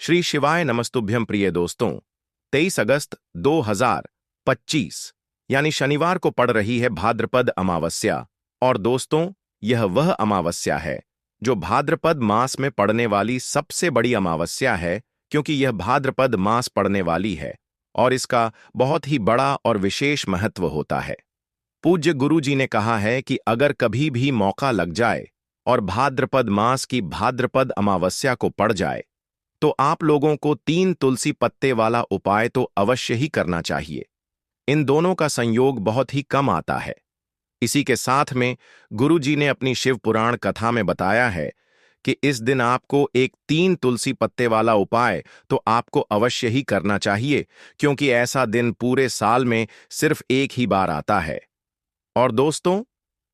श्री शिवाय नमस्तुभ्यम प्रिय दोस्तों। 23 अगस्त 2025 यानी शनिवार को पड़ रही है भाद्रपद अमावस्या। और दोस्तों, यह वह अमावस्या है जो भाद्रपद मास में पड़ने वाली सबसे बड़ी अमावस्या है, क्योंकि यह भाद्रपद मास पड़ने वाली है और इसका बहुत ही बड़ा और विशेष महत्व होता है। पूज्य गुरु जी ने कहा है कि अगर कभी भी मौका लग जाए और भाद्रपद मास की भाद्रपद अमावस्या को पड़ जाए तो आप लोगों को 3 तुलसी पत्ते वाला उपाय तो अवश्य ही करना चाहिए। इन दोनों का संयोग बहुत ही कम आता है। इसी के साथ में गुरु जी ने अपनी शिव पुराण कथा में बताया है कि इस दिन आपको एक 3 तुलसी पत्ते वाला उपाय तो आपको अवश्य ही करना चाहिए, क्योंकि ऐसा दिन पूरे साल में सिर्फ एक ही बार आता है। और दोस्तों,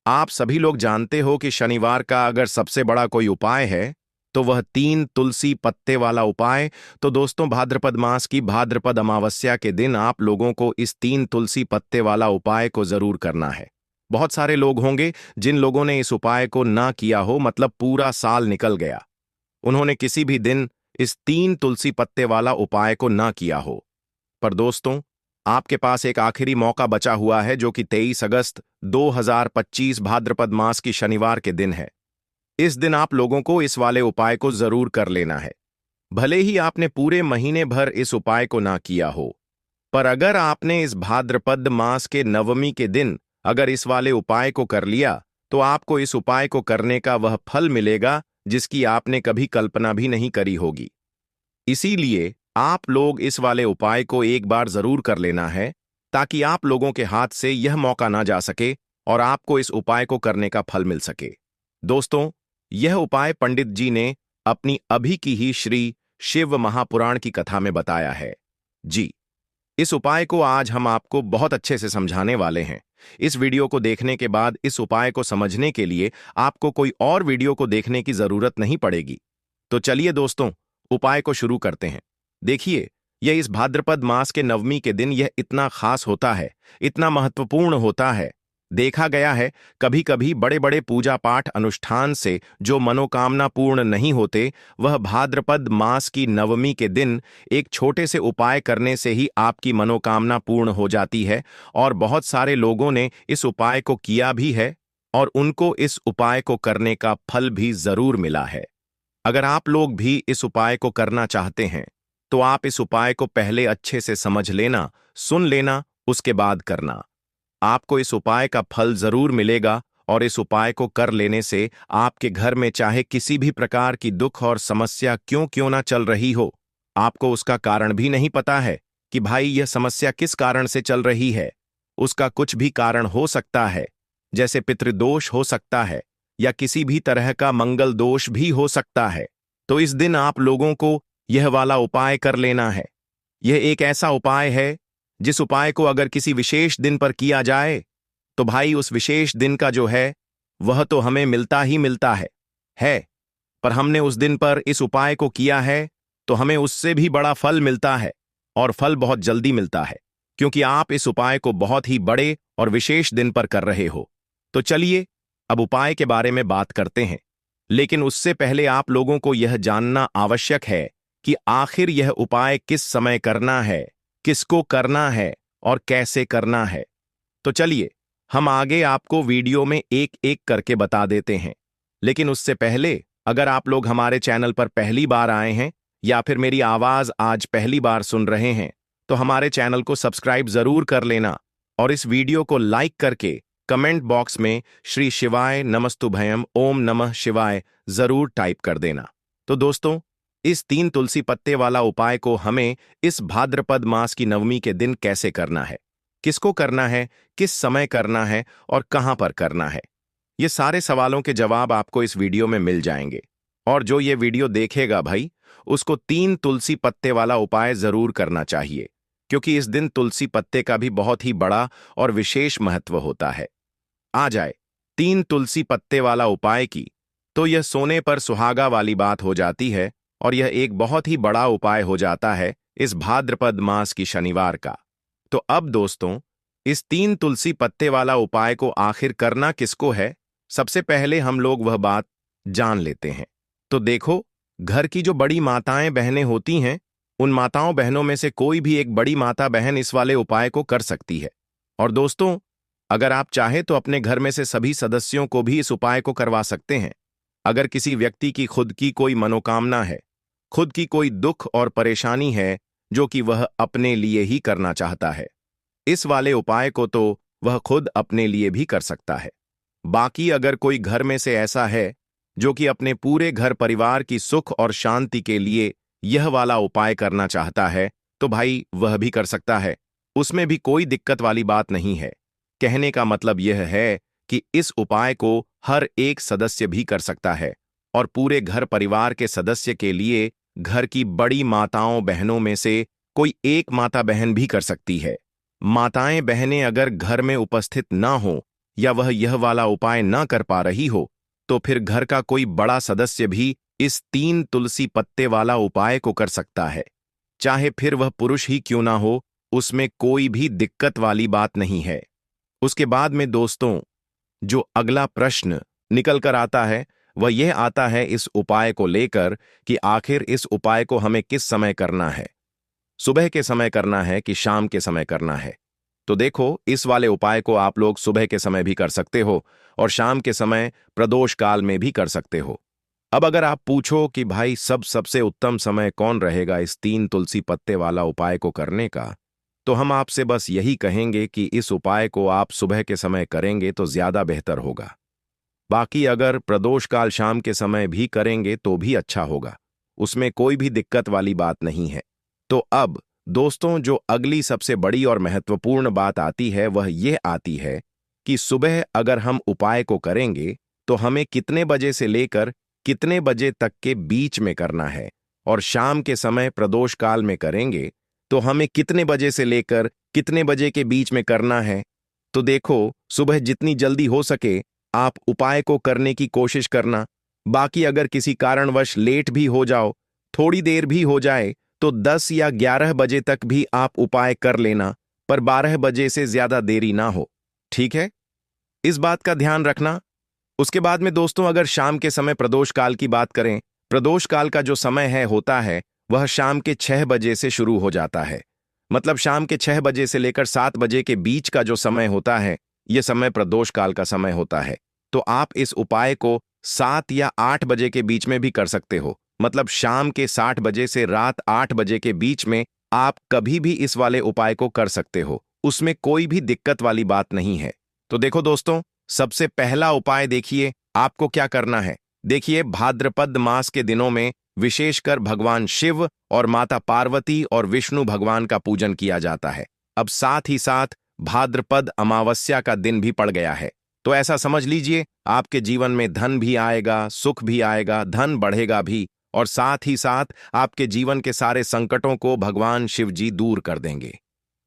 आप सभी लोग जानते हो कि शनिवार का अगर सबसे बड़ा कोई उपाय है तो वह 3 तुलसी पत्ते वाला उपाय। तो दोस्तों, भाद्रपद मास की भाद्रपद अमावस्या के दिन आप लोगों को इस 3 तुलसी पत्ते वाला उपाय को जरूर करना है। बहुत सारे लोग होंगे जिन लोगों ने इस उपाय को ना किया हो, मतलब पूरा साल निकल गया, उन्होंने किसी भी दिन इस 3 तुलसी पत्ते वाला उपाय को ना किया हो। पर दोस्तों, आपके पास एक आखिरी मौका बचा हुआ है, जो कि 23 अगस्त 2025 भाद्रपद मास की शनिवार के दिन है। इस दिन आप लोगों को इस वाले उपाय को जरूर कर लेना है। भले ही आपने पूरे महीने भर इस उपाय को ना किया हो, पर अगर आपने इस भाद्रपद मास के नवमी के दिन अगर इस वाले उपाय को कर लिया तो आपको इस उपाय को करने का वह फल मिलेगा जिसकी आपने कभी कल्पना भी नहीं करी होगी। इसीलिए आप लोग इस वाले उपाय को एक बार जरूर कर लेना है, ताकि आप लोगों के हाथ से यह मौका ना जा सके और आपको इस उपाय को करने का फल मिल सके। दोस्तों, यह उपाय पंडित जी ने अपनी अभी की ही श्री शिव महापुराण की कथा में बताया है। जी, इस उपाय को आज हम आपको बहुत अच्छे से समझाने वाले हैं। इस वीडियो को देखने के बाद इस उपाय को समझने के लिए आपको कोई और वीडियो को देखने की जरूरत नहीं पड़ेगी। तो चलिए दोस्तों, उपाय को शुरू करते हैं। देखिए, यह इस भाद्रपद मास के नवमी के दिन यह इतना खास होता है, इतना महत्वपूर्ण होता है। देखा गया है, कभी कभी बड़े बड़े पूजा पाठ अनुष्ठान से जो मनोकामना पूर्ण नहीं होते, वह भाद्रपद मास की नवमी के दिन एक छोटे से उपाय करने से ही आपकी मनोकामना पूर्ण हो जाती है। और बहुत सारे लोगों ने इस उपाय को किया भी है और उनको इस उपाय को करने का फल भी जरूर मिला है। अगर आप लोग भी इस उपाय को करना चाहते हैं तो आप इस उपाय को पहले अच्छे से समझ लेना, सुन लेना, उसके बाद करना। आपको इस उपाय का फल जरूर मिलेगा और इस उपाय को कर लेने से आपके घर में चाहे किसी भी प्रकार की दुख और समस्या क्यों ना चल रही हो, आपको उसका कारण भी नहीं पता है कि भाई यह समस्या किस कारण से चल रही है। उसका कुछ भी कारण हो सकता है, जैसे पितृदोष हो सकता है या किसी भी तरह का मंगल दोष भी हो सकता है। तो इस दिन आप लोगों को यह वाला उपाय कर लेना है। यह एक ऐसा उपाय है जिस उपाय को अगर किसी विशेष दिन पर किया जाए तो भाई उस विशेष दिन का जो है वह तो हमें मिलता ही मिलता है। पर हमने उस दिन पर इस उपाय को किया है तो हमें उससे भी बड़ा फल मिलता है, और फल बहुत जल्दी मिलता है, क्योंकि आप इस उपाय को बहुत ही बड़े और विशेष दिन पर कर रहे हो। तो चलिए अब उपाय के बारे में बात करते हैं, लेकिन उससे पहले आप लोगों को यह जानना आवश्यक है कि आखिर यह उपाय किस समय करना है, किसको करना है और कैसे करना है। तो चलिए हम आगे आपको वीडियो में एक एक करके बता देते हैं। लेकिन उससे पहले, अगर आप लोग हमारे चैनल पर पहली बार आए हैं या फिर मेरी आवाज आज पहली बार सुन रहे हैं, तो हमारे चैनल को सब्सक्राइब जरूर कर लेना और इस वीडियो को लाइक करके कमेंट बॉक्स में श्री शिवाय नमस्तुभयम ओम नमः शिवाय जरूर टाइप कर देना। तो दोस्तों, इस 3 तुलसी पत्ते वाला उपाय को हमें इस भाद्रपद मास की नवमी के दिन कैसे करना है, किसको करना है, किस समय करना है और कहां पर करना है, ये सारे सवालों के जवाब आपको इस वीडियो में मिल जाएंगे। और जो ये वीडियो देखेगा भाई, उसको 3 तुलसी पत्ते वाला उपाय जरूर करना चाहिए, क्योंकि इस दिन तुलसी पत्ते का भी बहुत ही बड़ा और विशेष महत्व होता है। आ जाए 3 तुलसी पत्ते वाला उपाय की, तो यह सोने पर सुहागा वाली बात हो जाती है और यह एक बहुत ही बड़ा उपाय हो जाता है इस भाद्रपद मास की शनिवार का। तो अब दोस्तों, इस 3 तुलसी पत्ते वाला उपाय को आखिर करना किसको है, सबसे पहले हम लोग वह बात जान लेते हैं। तो देखो, घर की जो बड़ी माताएं बहनें होती हैं, उन माताओं बहनों में से कोई भी एक बड़ी माता बहन इस वाले उपाय को कर सकती है। और दोस्तों, अगर आप चाहे तो अपने घर में से सभी सदस्यों को भी इस उपाय को करवा सकते हैं। अगर किसी व्यक्ति की खुद की कोई मनोकामना है, खुद की कोई दुख और परेशानी है जो कि वह अपने लिए ही करना चाहता है, इस वाले उपाय को तो वह खुद अपने लिए भी कर सकता है। बाकी अगर कोई घर में से ऐसा है जो कि अपने पूरे घर परिवार की सुख और शांति के लिए यह वाला उपाय करना चाहता है, तो भाई वह भी कर सकता है। उसमें भी कोई दिक्कत वाली बात नहीं है। कहने का मतलब यह है कि इस उपाय को हर एक सदस्य भी कर सकता है और पूरे घर परिवार के सदस्य के लिए घर की बड़ी माताओं बहनों में से कोई एक माता बहन भी कर सकती है। माताएं बहनें अगर घर में उपस्थित ना हो या वह यह वाला उपाय ना कर पा रही हो, तो फिर घर का कोई बड़ा सदस्य भी इस 3 तुलसी पत्ते वाला उपाय को कर सकता है। चाहे फिर वह पुरुष ही क्यों ना हो, उसमें कोई भी दिक्कत वाली बात नहीं है। उसके बाद में दोस्तों, जो अगला प्रश्न निकल कर आता है वह यह आता है इस उपाय को लेकर कि आखिर इस उपाय को हमें किस समय करना है, सुबह के समय करना है कि शाम के समय करना है। तो देखो, इस वाले उपाय को आप लोग सुबह के समय भी कर सकते हो और शाम के समय प्रदोष काल में भी कर सकते हो। अब अगर आप पूछो कि भाई सबसे उत्तम समय कौन रहेगा इस 3 तुलसी पत्ते वाला उपाय को करने का, तो हम आपसे बस यही कहेंगे कि इस उपाय को आप सुबह के समय करेंगे तो ज्यादा बेहतर होगा। बाकी अगर प्रदोष काल शाम के समय भी करेंगे तो भी अच्छा होगा, उसमें कोई भी दिक्कत वाली बात नहीं है। तो अब दोस्तों, जो अगली सबसे बड़ी और महत्वपूर्ण बात आती है वह यह आती है कि सुबह अगर हम उपाय को करेंगे तो हमें कितने बजे से लेकर कितने बजे तक के बीच में करना है, और शाम के समय प्रदोष काल में करेंगे तो हमें कितने बजे से लेकर कितने बजे के बीच में करना है। तो देखो, सुबह जितनी जल्दी हो सके आप उपाय को करने की कोशिश करना। बाकी अगर किसी कारणवश लेट भी हो जाओ, थोड़ी देर भी हो जाए, तो 10 या 11 बजे तक भी आप उपाय कर लेना, पर 12 बजे से ज्यादा देरी ना हो। ठीक है, इस बात का ध्यान रखना। उसके बाद में दोस्तों, अगर शाम के समय प्रदोष काल की बात करें, प्रदोष काल का जो समय है होता है वह शाम के 6 बजे से शुरू हो जाता है। मतलब शाम के 6 बजे से लेकर 7 बजे के बीच का जो समय होता है, यह समय प्रदोष काल का समय होता है। तो आप इस उपाय को 7 या 8 बजे के बीच में भी कर सकते हो। मतलब शाम के 60 बजे से रात 8 बजे के बीच में आप कभी भी इस वाले उपाय को कर सकते हो, उसमें कोई भी दिक्कत वाली बात नहीं है। तो देखो दोस्तों, सबसे पहला उपाय देखिए आपको क्या करना है। देखिए, भाद्रपद मास के दिनों में विशेषकर भगवान शिव और माता पार्वती और विष्णु भगवान का पूजन किया जाता है। अब साथ ही साथ भाद्रपद अमावस्या का दिन भी पड़ गया है, तो ऐसा समझ लीजिए आपके जीवन में धन भी आएगा, सुख भी आएगा, धन बढ़ेगा भी, और साथ ही साथ आपके जीवन के सारे संकटों को भगवान शिव जी दूर कर देंगे।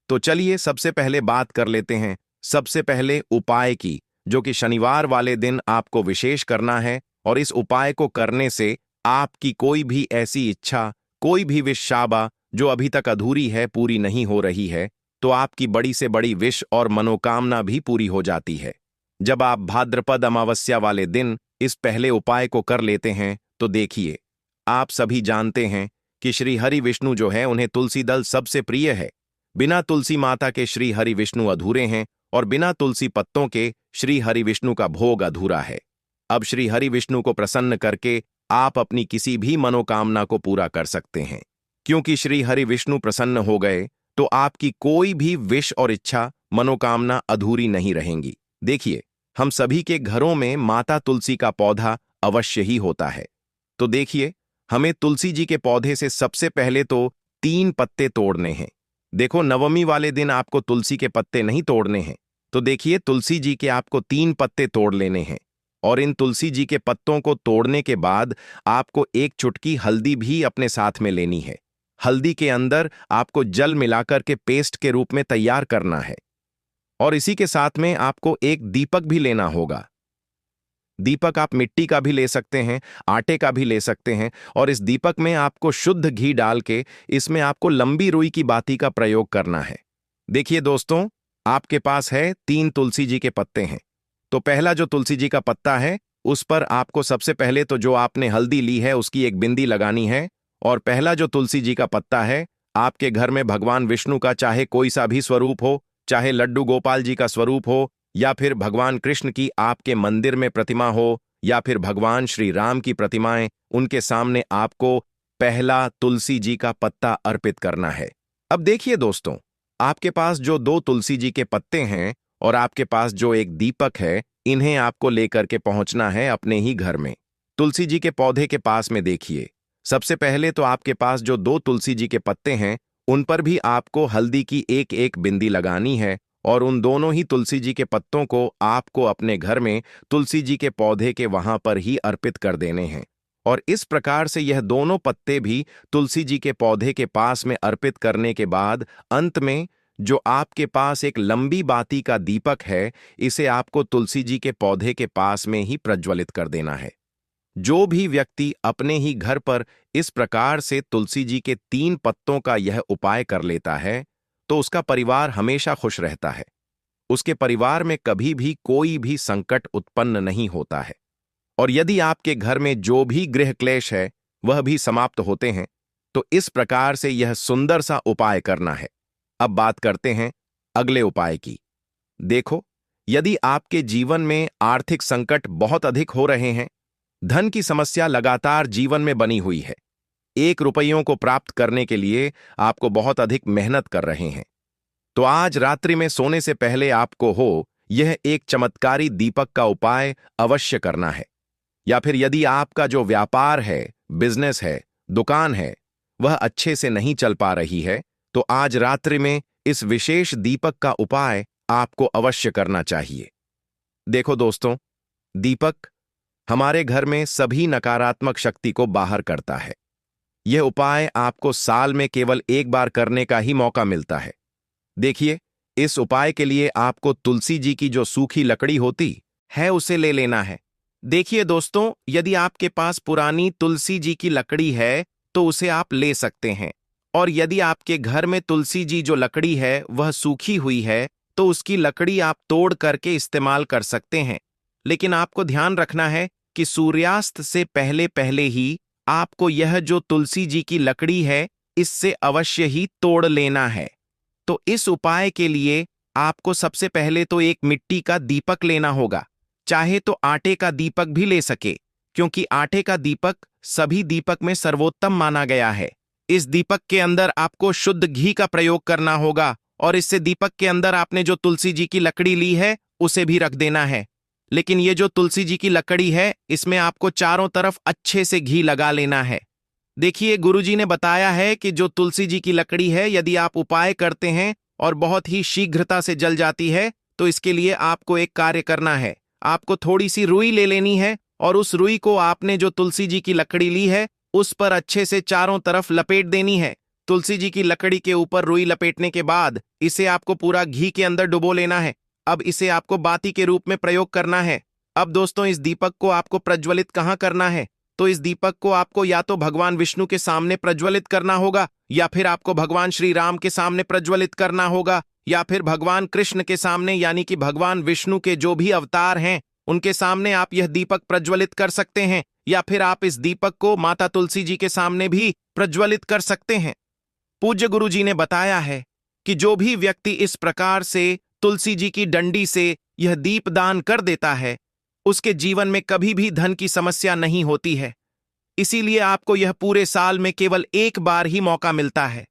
तो चलिए सबसे पहले बात कर लेते हैं सबसे पहले उपाय की, जो कि शनिवार वाले दिन आपको विशेष करना है। और इस उपाय को करने से आपकी कोई भी ऐसी इच्छा, कोई भी विश शाबा जो अभी तक अधूरी है, पूरी नहीं हो रही है, तो आपकी बड़ी से बड़ी विश और मनोकामना भी पूरी हो जाती है। जब आप भाद्रपद अमावस्या वाले दिन इस पहले उपाय को कर लेते हैं, तो देखिए, आप सभी जानते हैं कि श्री हरि विष्णु जो है उन्हें तुलसी दल सबसे प्रिय है। बिना तुलसी माता के श्री हरि विष्णु अधूरे हैं और बिना तुलसी पत्तों के श्री हरि विष्णु का भोग अधूरा है। अब श्री हरि विष्णु को प्रसन्न करके आप अपनी किसी भी मनोकामना को पूरा कर सकते हैं। क्योंकि श्री हरि विष्णु प्रसन्न हो गए तो आपकी कोई भी विश और इच्छा, मनोकामना अधूरी नहीं रहेंगी। देखिए, हम सभी के घरों में माता तुलसी का पौधा अवश्य ही होता है। तो देखिए, हमें तुलसी जी के पौधे से सबसे पहले तो 3 पत्ते तोड़ने हैं। देखो, नवमी वाले दिन आपको तुलसी के पत्ते नहीं तोड़ने हैं। तो देखिए, तुलसी जी के आपको 3 पत्ते तोड़ लेने हैं, और इन तुलसी जी के पत्तों को तोड़ने के बाद आपको 1 चुटकी हल्दी भी अपने साथ में लेनी है। हल्दी के अंदर आपको जल मिलाकर के पेस्ट के रूप में तैयार करना है, और इसी के साथ में आपको एक दीपक भी लेना होगा। दीपक आप मिट्टी का भी ले सकते हैं, आटे का भी ले सकते हैं, और इस दीपक में आपको शुद्ध घी डाल के इसमें आपको लंबी रुई की बाती का प्रयोग करना है। देखिए दोस्तों, आपके पास है 3 तुलसी जी के पत्ते हैं। तो पहला जो तुलसी जी का पत्ता है उस पर आपको सबसे पहले तो जो आपने हल्दी ली है उसकी एक बिंदी लगानी है, और पहला जो तुलसी जी का पत्ता है, आपके घर में भगवान विष्णु का चाहे कोई सा भी स्वरूप हो, चाहे लड्डू गोपाल जी का स्वरूप हो, या फिर भगवान कृष्ण की आपके मंदिर में प्रतिमा हो, या फिर भगवान श्री राम की प्रतिमाएं, उनके सामने आपको पहला तुलसी जी का पत्ता अर्पित करना है। अब देखिए दोस्तों, आपके पास जो 2 तुलसी जी के पत्ते हैं और आपके पास जो एक दीपक है, इन्हें आपको लेकर के पहुंचना है अपने ही घर में। तुलसी जी के पौधे के पास में देखिए, सबसे पहले तो आपके पास जो 2 तुलसी जी के पत्ते हैं, उन पर भी आपको हल्दी की एक एक बिंदी लगानी है, और उन दोनों ही तुलसी जी के पत्तों को आपको अपने घर में तुलसी जी के पौधे के वहां पर ही अर्पित कर देने हैं। और इस प्रकार से यह दोनों पत्ते भी तुलसी जी के पौधे के पास में अर्पित करने के बाद अंत में जो आपके पास एक लंबी बाती का दीपक है, इसे आपको तुलसी जी के पौधे के पास में ही प्रज्वलित कर देना है। जो भी व्यक्ति अपने ही घर पर इस प्रकार से तुलसी जी के 3 पत्तों का यह उपाय कर लेता है, तो उसका परिवार हमेशा खुश रहता है। उसके परिवार में कभी भी कोई भी संकट उत्पन्न नहीं होता है, और यदि आपके घर में जो भी गृह क्लेश है वह भी समाप्त होते हैं। तो इस प्रकार से यह सुंदर सा उपाय करना है। अब बात करते हैं अगले उपाय की। देखो, यदि आपके जीवन में आर्थिक संकट बहुत अधिक हो रहे हैं, धन की समस्या लगातार जीवन में बनी हुई है, 1 रुपयों को प्राप्त करने के लिए आपको बहुत अधिक मेहनत कर रहे हैं, तो आज रात्रि में सोने से पहले आपको हो यह एक चमत्कारी दीपक का उपाय अवश्य करना है। या फिर यदि आपका जो व्यापार है, बिजनेस है, दुकान है, वह अच्छे से नहीं चल पा रही है, तो आज रात्रि में इस विशेष दीपक का उपाय आपको अवश्य करना चाहिए। देखो दोस्तों, दीपक हमारे घर में सभी नकारात्मक शक्ति को बाहर करता है। यह उपाय आपको साल में केवल 1 बार करने का ही मौका मिलता है। देखिए, इस उपाय के लिए आपको तुलसी जी की जो सूखी लकड़ी होती है उसे ले लेना है। देखिए दोस्तों, यदि आपके पास पुरानी तुलसी जी की लकड़ी है तो उसे आप ले सकते हैं, और यदि आपके घर में तुलसी जी जो लकड़ी है वह सूखी हुई है तो उसकी लकड़ी आप तोड़ करके इस्तेमाल कर सकते हैं। लेकिन आपको ध्यान रखना है कि सूर्यास्त से पहले पहले ही आपको यह जो तुलसी जी की लकड़ी है इससे अवश्य ही तोड़ लेना है। तो इस उपाय के लिए आपको सबसे पहले तो एक मिट्टी का दीपक लेना होगा, चाहे तो आटे का दीपक भी ले सके, क्योंकि आटे का दीपक सभी दीपक में सर्वोत्तम माना गया है। इस दीपक के अंदर आपको शुद्ध घी का प्रयोग करना होगा, और इससे दीपक के अंदर आपने जो तुलसी जी की लकड़ी ली है उसे भी रख देना है। लेकिन ये जो तुलसी जी की लकड़ी है इसमें आपको चारों तरफ अच्छे से घी लगा लेना है। देखिए, गुरुजी ने बताया है कि जो तुलसी जी की लकड़ी है यदि आप उपाय करते हैं और बहुत ही शीघ्रता से जल जाती है, तो इसके लिए आपको एक कार्य करना है। आपको थोड़ी सी रुई ले लेनी है, और उस रुई को आपने जो तुलसी जी की लकड़ी ली है उस पर अच्छे से चारों तरफ लपेट देनी है। तुलसी जी की लकड़ी के ऊपर रुई लपेटने के बाद इसे आपको पूरा घी के अंदर डुबो लेना है। अब इसे आपको बाती के रूप में प्रयोग करना है। अब दोस्तों, इस दीपक को आपको प्रज्वलित कहाँ करना है? तो इस दीपक को आपको या तो भगवान विष्णु के सामने प्रज्वलित करना होगा, या फिर आपको भगवान श्री राम के सामने प्रज्वलित करना होगा, या फिर भगवान कृष्ण के सामने, यानी कि भगवान विष्णु के जो भी अवतार हैं उनके सामने आप यह दीपक प्रज्वलित कर सकते हैं, या फिर आप इस दीपक को माता तुलसी जी के सामने भी प्रज्वलित कर सकते हैं। पूज्य गुरु जी ने बताया है कि जो भी व्यक्ति इस प्रकार से तुलसी जी की डंडी से यह दीप दान कर देता है उसके जीवन में कभी भी धन की समस्या नहीं होती है। इसीलिए आपको यह पूरे साल में केवल 1 बार ही मौका मिलता है।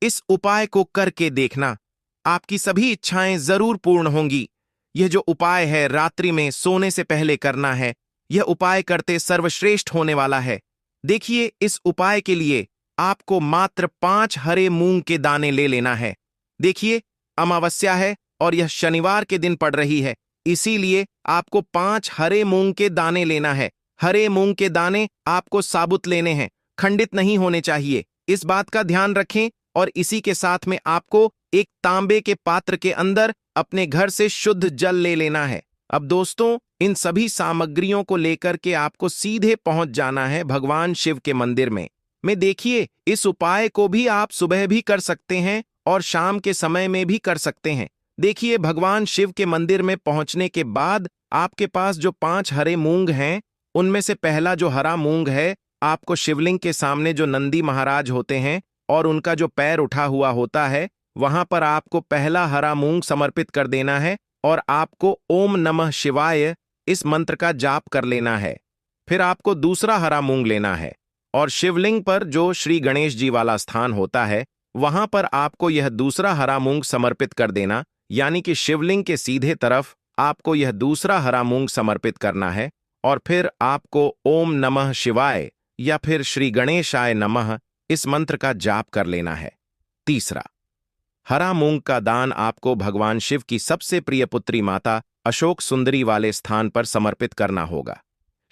इस उपाय को करके देखना, आपकी सभी इच्छाएं जरूर पूर्ण होंगी। यह जो उपाय है रात्रि में सोने से पहले करना है, यह उपाय करते सर्वश्रेष्ठ होने वाला है। देखिए, इस उपाय के लिए आपको मात्र 5 हरे मूंग के दाने ले लेना है। देखिए, अमावस्या है और यह शनिवार के दिन पड़ रही है, इसीलिए आपको 5 हरे मूंग के दाने लेना है। हरे मूंग के दाने आपको साबुत लेने हैं, खंडित नहीं होने चाहिए, इस बात का ध्यान रखें। और इसी के साथ में आपको एक तांबे के पात्र के अंदर अपने घर से शुद्ध जल ले लेना है। अब दोस्तों, इन सभी सामग्रियों को लेकर के आपको सीधे पहुंच जाना है भगवान शिव के मंदिर में। देखिए, इस उपाय को भी आप सुबह भी कर सकते हैं और शाम के समय में भी कर सकते हैं। देखिए, भगवान शिव के मंदिर में पहुंचने के बाद आपके पास जो 5 हरे मूंग हैं, उनमें से पहला जो हरा मूंग है, आपको शिवलिंग के सामने जो नंदी महाराज होते हैं और उनका जो पैर उठा हुआ होता है, वहां पर आपको पहला हरा मूंग समर्पित कर देना है और आपको ओम नमः शिवाय इस मंत्र का जाप कर लेना है। फिर आपको दूसरा हरा मूंग लेना है और शिवलिंग पर जो श्री गणेश जी वाला स्थान होता है, वहां पर आपको यह दूसरा हरा मूंग समर्पित कर देना, यानी कि शिवलिंग के सीधे तरफ आपको यह दूसरा हरा मूंग समर्पित करना है और फिर आपको ओम नमः शिवाय या फिर श्री गणेशाय नमः इस मंत्र का जाप कर लेना है। तीसरा, हरा मूंग का दान आपको भगवान शिव की सबसे प्रिय पुत्री माता अशोक सुंदरी वाले स्थान पर समर्पित करना होगा।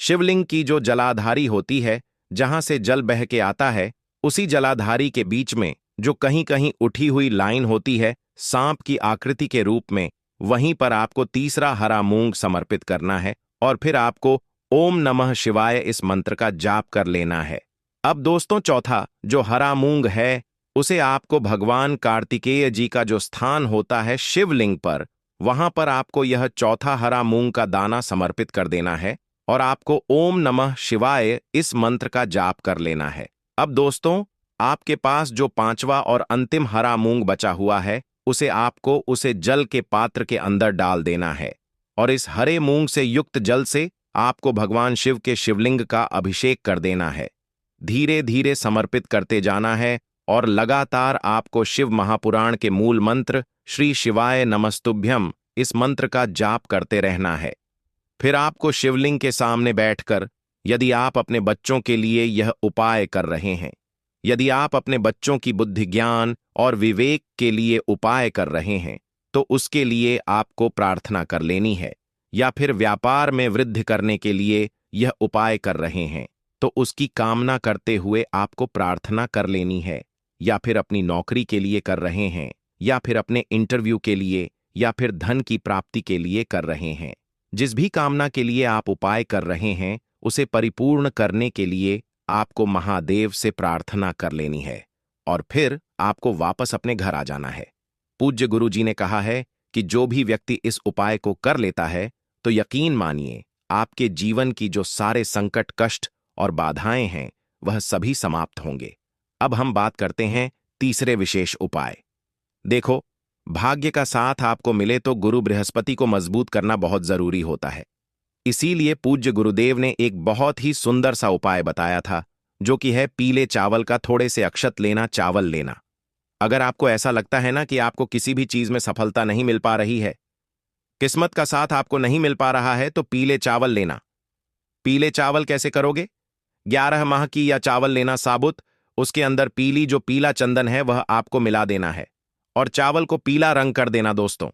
शिवलिंग की जो जलाधारी होती है, जहां से जल बह के आता है, उसी जलाधारी के बीच में जो कहीं कहीं उठी हुई लाइन होती है सांप की आकृति के रूप में, वहीं पर आपको तीसरा हरा मूंग समर्पित करना है और फिर आपको ओम नमः शिवाय इस मंत्र का जाप कर लेना है। अब दोस्तों, चौथा जो हरा मूंग है, उसे आपको भगवान कार्तिकेय जी का जो स्थान होता है शिवलिंग पर, वहां पर आपको यह चौथा हरा मूंग का दाना समर्पित कर देना है और आपको ओम नमः शिवाय इस मंत्र का जाप कर लेना है। अब दोस्तों, आपके पास जो पांचवा और अंतिम हरा मूंग बचा हुआ है, उसे जल के पात्र के अंदर डाल देना है और इस हरे मूंग से युक्त जल से आपको भगवान शिव के शिवलिंग का अभिषेक कर देना है। धीरे धीरे समर्पित करते जाना है और लगातार आपको शिव महापुराण के मूल मंत्र श्री शिवाय नमस्तुभ्यम इस मंत्र का जाप करते रहना है। फिर आपको शिवलिंग के सामने बैठकर, यदि आप अपने बच्चों के लिए यह उपाय कर रहे हैं, यदि आप अपने बच्चों की बुद्धि ज्ञान और विवेक के लिए उपाय कर रहे हैं, तो उसके लिए आपको प्रार्थना कर लेनी है, या फिर व्यापार में वृद्धि करने के लिए यह उपाय कर रहे हैं तो उसकी कामना करते हुए आपको प्रार्थना कर लेनी है, या फिर अपनी नौकरी के लिए कर रहे हैं, या फिर अपने इंटरव्यू के लिए, या फिर धन की प्राप्ति के लिए कर रहे हैं। जिस भी कामना के लिए आप उपाय कर रहे हैं, उसे परिपूर्ण करने के लिए आपको महादेव से प्रार्थना कर लेनी है और फिर आपको वापस अपने घर आ जाना है। पूज्य गुरु जी ने कहा है कि जो भी व्यक्ति इस उपाय को कर लेता है, तो यकीन मानिए आपके जीवन की जो सारे संकट, कष्ट और बाधाएं हैं, वह सभी समाप्त होंगे। अब हम बात करते हैं तीसरे विशेष उपाय। देखो, भाग्य का साथ आपको मिले तो गुरु बृहस्पति को मजबूत करना बहुत जरूरी होता है। इसीलिए पूज्य गुरुदेव ने एक बहुत ही सुंदर सा उपाय बताया था, जो कि है पीले चावल का थोड़े से अक्षत लेना, चावल लेना। अगर आपको ऐसा लगता है ना कि आपको किसी भी चीज में सफलता नहीं मिल पा रही है, किस्मत का साथ आपको नहीं मिल पा रहा है, तो पीले चावल लेना। पीले चावल कैसे करोगे? 11 माह की या चावल लेना साबुत, उसके अंदर पीला चंदन है वह आपको मिला देना है और चावल को पीला रंग कर देना दोस्तों।